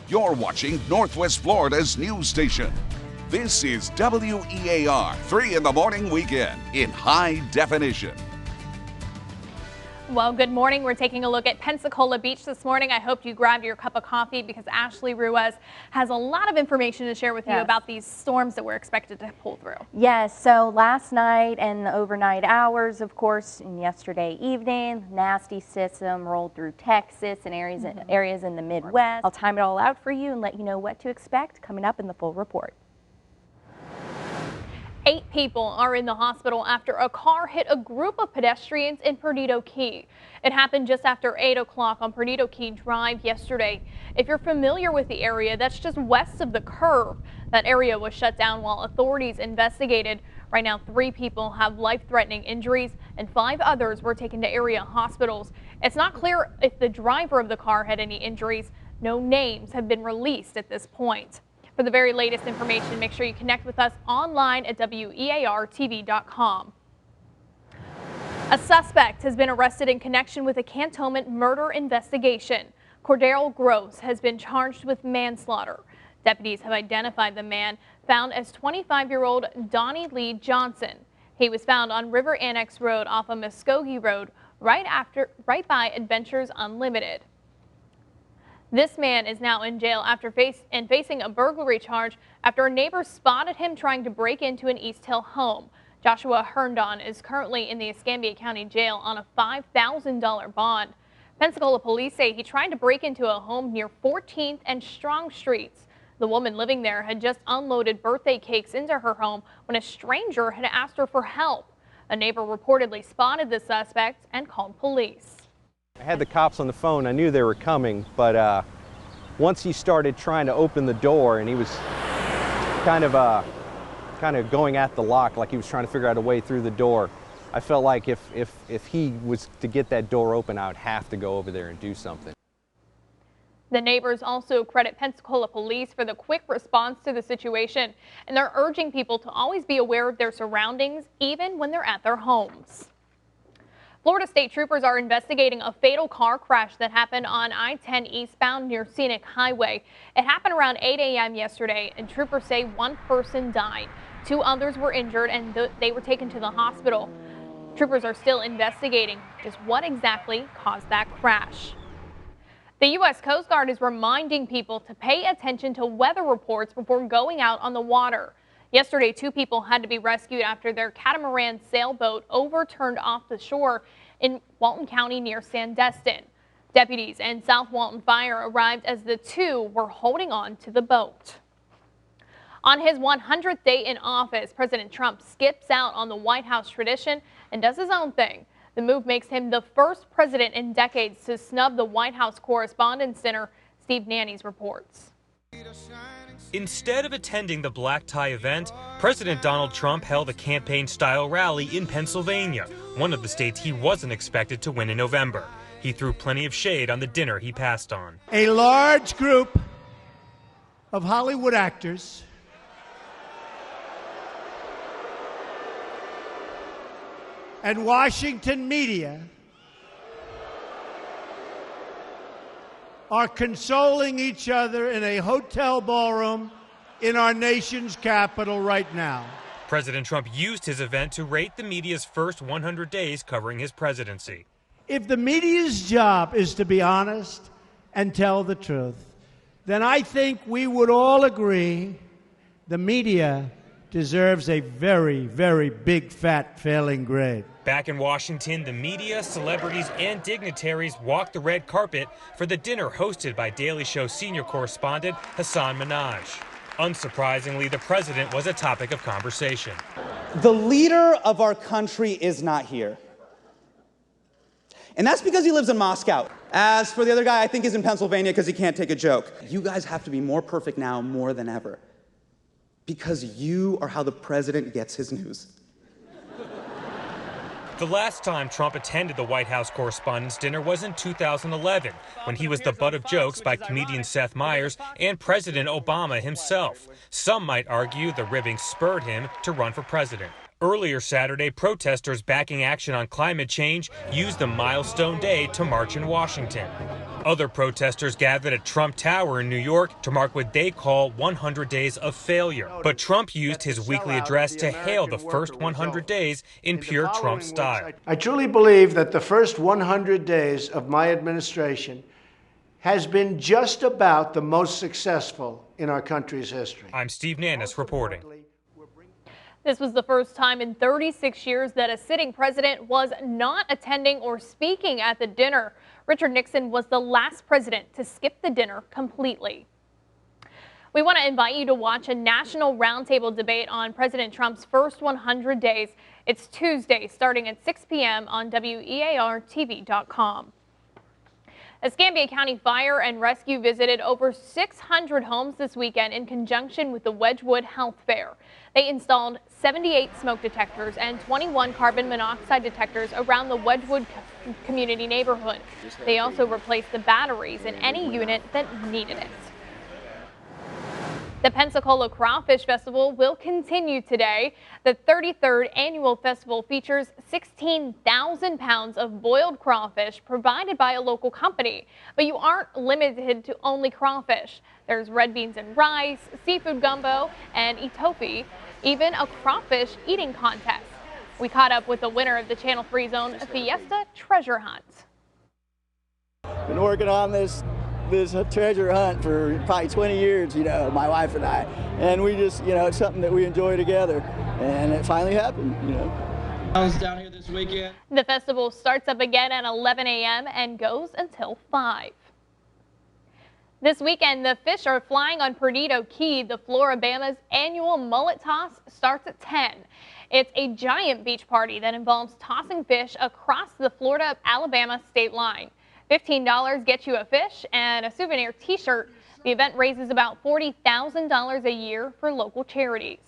You're watching Northwest Florida's news station. This is WEAR 3 in the morning weekend in high definition. Well, good morning. We're taking a look at Pensacola Beach this morning. I hope you grabbed your cup of coffee because Ashley Ruiz has a lot of information to share with you about these storms that we're expected to pull through. Yes, so last night and the overnight hours, of course, and yesterday evening, nasty system rolled through Texas and areas in the Midwest. I'll time it all out for you and let you know what to expect coming up in the full report. 8 people are in the hospital after a car hit a group of pedestrians in Perdido Key. It happened just after 8 o'clock on Perdido Key Drive yesterday. If you're familiar with the area, that's just west of the curve. That area was shut down while authorities investigated. Right now, 3 people have life-threatening injuries and 5 others were taken to area hospitals. It's not clear if the driver of the car had any injuries. No names have been released at this point. For the very latest information, make sure you connect with us online at WEARTV.com. A suspect has been arrested in connection with a Cantonment murder investigation. Cordero Gross has been charged with manslaughter. Deputies have identified the man, found as 25-year-old Donnie Lee Johnson. He was found on River Annex Road off of Muskogee Road, right by Adventures Unlimited. This man is now in jail after facing a burglary charge after a neighbor spotted him trying to break into an East Hill home. Joshua Herndon is currently in the Escambia County Jail on a $5,000 bond. Pensacola police say he tried to break into a home near 14th and Strong Streets. The woman living there had just unloaded birthday cakes into her home when a stranger had asked her for help. A neighbor reportedly spotted the suspect and called police. I had the cops on the phone. I knew they were coming, but once he started trying to open the door and he was kind of going at the lock like he was trying to figure out a way through the door, I felt like if he was to get that door open, I would have to go over there and do something. The neighbors also credit Pensacola police for the quick response to the situation, and they're urging people to always be aware of their surroundings, even when they're at their homes. Florida State troopers are investigating a fatal car crash that happened on I-10 eastbound near Scenic Highway. It happened around 8 a.m. yesterday, and troopers say 1 person died. 2 others were injured, and they were taken to the hospital. Troopers are still investigating just what exactly caused that crash. The U.S. Coast Guard is reminding people to pay attention to weather reports before going out on the water. Yesterday, 2 people had to be rescued after their catamaran sailboat overturned off the shore in Walton County near Sandestin. Deputies and South Walton Fire arrived as the 2 were holding on to the boat. On his 100th day in office, President Trump skips out on the White House tradition and does his own thing. The move makes him the first president in decades to snub the White House Correspondents' Dinner. Steve Nannies reports. Instead of attending the black tie event, President Donald Trump held a campaign-style rally in Pennsylvania, one of the states he wasn't expected to win in November. He threw plenty of shade on the dinner he passed on. A large group of Hollywood actors and Washington media are consoling each other in a hotel ballroom in our nation's capital right now. President Trump used his event to rate the media's first 100 days covering his presidency. If the media's job is to be honest and tell the truth, then I think we would all agree the media deserves a very, very big, fat failing grade. Back in Washington, the media, celebrities, and dignitaries walked the red carpet for the dinner hosted by Daily Show senior correspondent Hassan Minhaj. Unsurprisingly, the president was a topic of conversation. The leader of our country is not here. And that's because he lives in Moscow. As for the other guy, I think he's in Pennsylvania because he can't take a joke. You guys have to be more perfect now more than ever. Because you are how the president gets his news. The last time Trump attended the White House Correspondents' Dinner was in 2011, when he was the butt of jokes by comedian Seth Meyers and President Obama himself. Some might argue the ribbing spurred him to run for president. Earlier Saturday, protesters backing action on climate change used the milestone day to march in Washington. Other protesters gathered at Trump Tower in New York to mark what they call 100 days of failure. But Trump used his weekly address to hail the first 100 days in pure Trump style. I truly believe that the first 100 days of my administration has been just about the most successful in our country's history. I'm Steve Nannis reporting. This was the first time in 36 years that a sitting president was not attending or speaking at the dinner. Richard Nixon was the last president to skip the dinner completely. We want to invite you to watch a national roundtable debate on President Trump's first 100 days. It's Tuesday, starting at 6 p.m. on WEARTV.com. Escambia County Fire and Rescue visited over 600 homes this weekend in conjunction with the Wedgwood Health Fair. They installed 78 smoke detectors and 21 carbon monoxide detectors around the Wedgwood community neighborhood. They also replaced the batteries in any unit that needed it. The Pensacola Crawfish Festival will continue today. The 33rd annual festival features 16,000 pounds of boiled crawfish provided by a local company. But you aren't limited to only crawfish. There's red beans and rice, seafood gumbo, and etouffee, even a crawfish eating contest. We caught up with the winner of the Channel 3 Zone Fiesta Treasure Hunt. Been working on this treasure hunt for probably 20 years, my wife and I. And we just, it's something that we enjoy together. And it finally happened, I was down here this weekend. The festival starts up again at 11 a.m. and goes until 5. This weekend, the fish are flying on Perdido Key. The Floribama's annual mullet toss starts at 10. It's a giant beach party that involves tossing fish across the Florida-Alabama state line. $15 gets you a fish and a souvenir t-shirt. The event raises about $40,000 a year for local charities.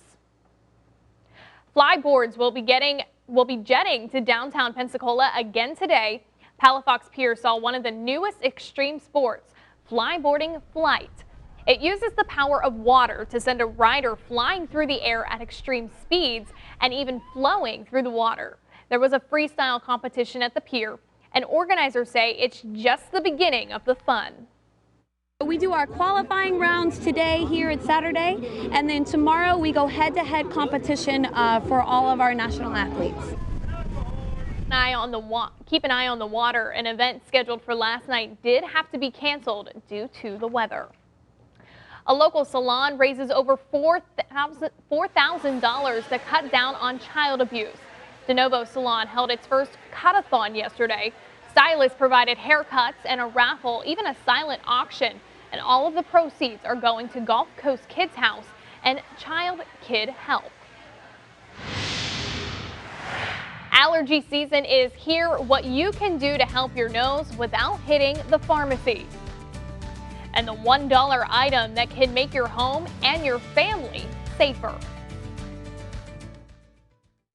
Flyboards will be jetting to downtown Pensacola again today. Palafox Pier saw one of the newest extreme sports, flyboarding flight. It uses the power of water to send a rider flying through the air at extreme speeds and even flowing through the water. There was a freestyle competition at the pier, and organizers say it's just the beginning of the fun. We do our qualifying rounds today here at Saturday, and then tomorrow we go head-to-head competition for all of our national athletes. Keep an eye on the water. An event scheduled for last night did have to be canceled due to the weather. A local salon raises over $4,000 to cut down on child abuse. De Novo Salon held its first cut-a-thon yesterday. Stylists provided haircuts and a raffle, even a silent auction. And all of the proceeds are going to Gulf Coast Kids House and Child Kid Help. Allergy season is here. What you can do to help your nose without hitting the pharmacy. And the $1 item that can make your home and your family safer.